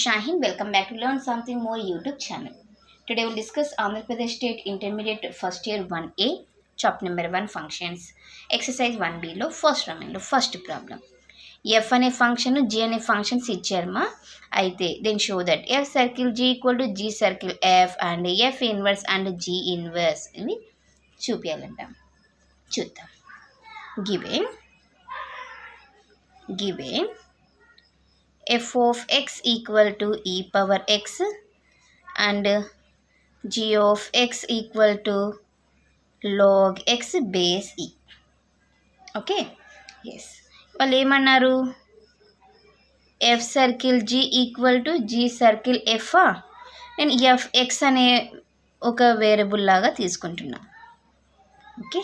Shahin. Welcome back to Learn Something More YouTube channel. Today we'll discuss Andhra Pradesh State Intermediate First Year 1A, chapter number 1 functions. Exercise 1B లో first రౌండ్లో first problem. F అనే function G అనే functions ఇచ్చారమ్మా. అయితే then show that F circle G equal to G circle F and F inverse and G inverse ఇవి చూపించాలంట. చూద్దాం. Given f of x equal to e power x and g of x equal to log x base e. Okay, yes. వాళ్ళు ఏమన్నారు? F circle G equal to G circle F. నేను F X అనే ఒక variable లాగా తీసుకుంటున్నా. Okay,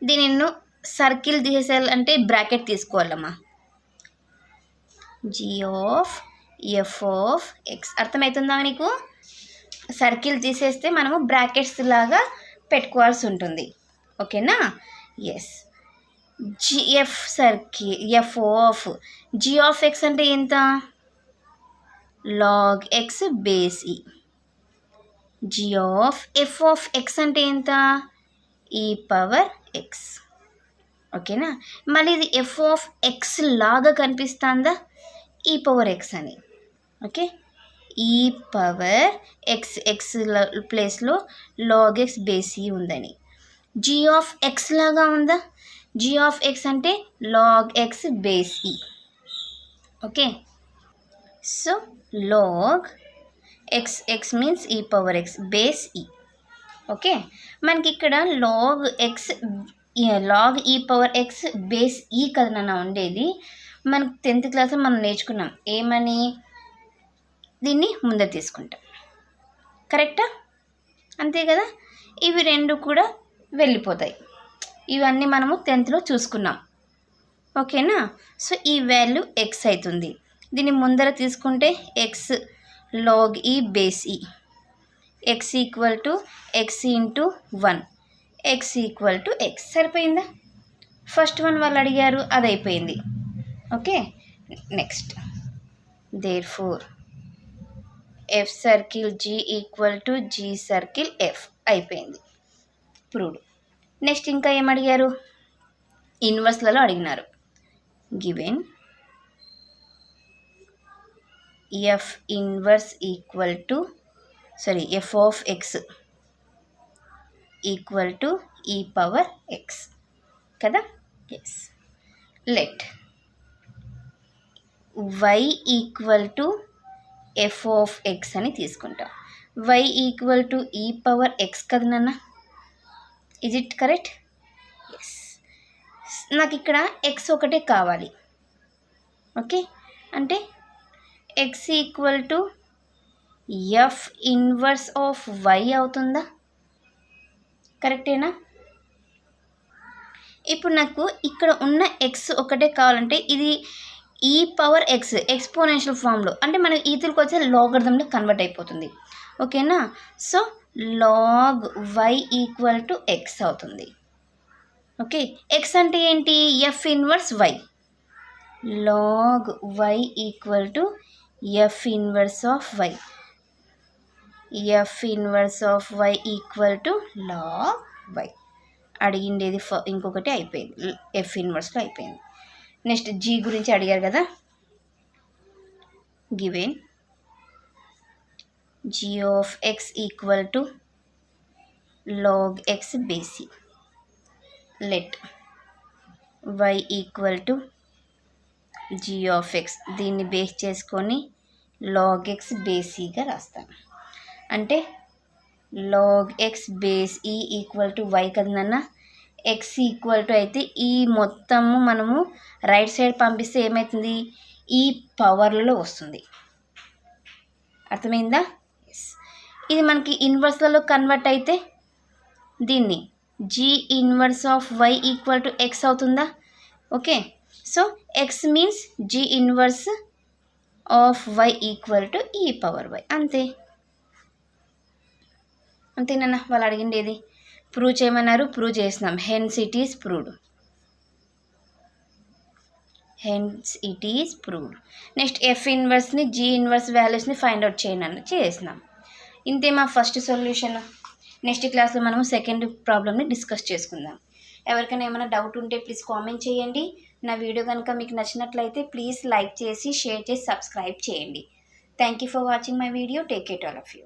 దీని నేను circle తీసేయాలంటే బ్రాకెట్ తీసుకోవాలమ్మా. G of F of X అర్థమవుతుందా నీకు? సర్కిల్ తీసేస్తే మనము బ్రాకెట్స్ లాగా పెట్టుకోవాల్సి ఉంటుంది. ఓకేనా? Yes. G F circle F of G of X అంటే ఎంత? Log X base E. G of F of X అంటే ఎంత? ఈ పవర్ ఎక్స్. ఓకేనా? మళ్ళీ ఇది ఎఫ్ ఆఫ్ ఎక్స్ లాగా కనిపిస్తుందా? ఈ పవర్ ఎక్స్ అని. Okay, E power X X ప్లేస్లో లాగ్ ఎక్స్ బేస్ ఈ ఉందని. జీ ఆఫ్ ఎక్స్ లాగా ఉందా? జీ ఆఫ్ ఎక్స్ అంటే log X base E. Okay, so log X X means E power X base E. Okay, మనకి ఇక్కడ log X log E power X base E కదా నాన్న ఉండేది. మనకు 10th క్లాస్లో మనం నేర్చుకున్నాం ఏమని? దీన్ని ముందర తీసుకుంటాం. కరెక్టా? అంతే కదా. ఇవి రెండు కూడా వెళ్ళిపోతాయి. ఇవన్నీ మనము 10thలో చూసుకున్నాం. ఓకేనా? సో ఈ వాల్యూ ఎక్స్ అవుతుంది. దీన్ని ముందర తీసుకుంటే X log E base E. X equal to X into 1. X equal to X. సరిపోయిందా? ఫస్ట్ వన్ వాళ్ళు అడిగారు, అది అయిపోయింది. Okay, next therefore F circle G equal to G circle F అయిపోయింది. ప్రూవ్డ్. నెక్స్ట్ ఇంకా ఏమడిగారు? ఇన్వర్స్లలో అడిగినారు. Given F inverse equal to F of X equal to E power X కదా. Yes. Let y equal to F of X అని తీసుకుంటాం. y equal to E power X కదా నాన్న. Is it correct? ఎస్. నాకు ఇక్కడ X ఒకటే కావాలి. Okay, అంటే X equal to F inverse of y అవుతుందా? కరెక్టేనా? ఇప్పుడు నాకు ఇక్కడ ఉన్న ఎక్స్ ఒకటే కావాలంటే ఇది ఈ పవర్ ఎక్స్ ఎక్స్పోనెన్షియల్ ఫామ్లో అంటే మనం ఈతులకు వచ్చే లాగరిథంలో కన్వర్ట్ అయిపోతుంది. ఓకేనా? So log Y equal to X అవుతుంది. ఓకే, ఎక్స్ అంటే ఏంటి? F inverse Y. Log Y equal to F inverse of Y. F inverse of Y equal to log Y. అడిగిండేది ఇంకొకటి అయిపోయింది, ఎఫ్ ఇన్వర్స్లో అయిపోయింది. నెక్స్ట్ జీ గురించి అడిగారు కదా. Given G of X equal to log X base. Let Y equal to G of X. దీన్ని base చేసుకొని log X బేసీగా రాస్తాను. అంటే log X base E equal to Y కదన్నా. ఎక్స్ ఈక్వల్ టు అయితే ఈ మొత్తము మనము రైట్ సైడ్ పంపిస్తే ఏమవుతుంది? ఈ పవర్లలో వస్తుంది. అర్థమైందా? ఎస్. ఇది మనకి ఇన్వర్స్లలో కన్వర్ట్ అయితే దీన్ని G inverse of Y equal to X అవుతుందా? Okay, so X means G inverse of Y equal to E power Y. అంతేనా? వాళ్ళు అడిగిండేది ప్రూవ్ చేయమన్నారు, ప్రూవ్ చేసినాం. Hence it is proved. Hence it is proved. Next F ఇన్వర్స్ని G inverse వాల్యూస్ని find out చేయను చేసినాం. ఇంతే మా ఫస్ట్ సొల్యూషన్. నెక్స్ట్ క్లాస్లో మనము సెకండ్ ప్రాబ్లమ్ని డిస్కస్ చేసుకుందాం. ఎవరికైనా ఏమైనా డౌట్ ఉంటే ప్లీజ్ కామెంట్ చేయండి. నా వీడియో కనుక మీకు నచ్చినట్లయితే ప్లీజ్ లైక్ చేసి షేర్ చేసి సబ్స్క్రైబ్ చేయండి. Thank you for watching my video. Take care all of you.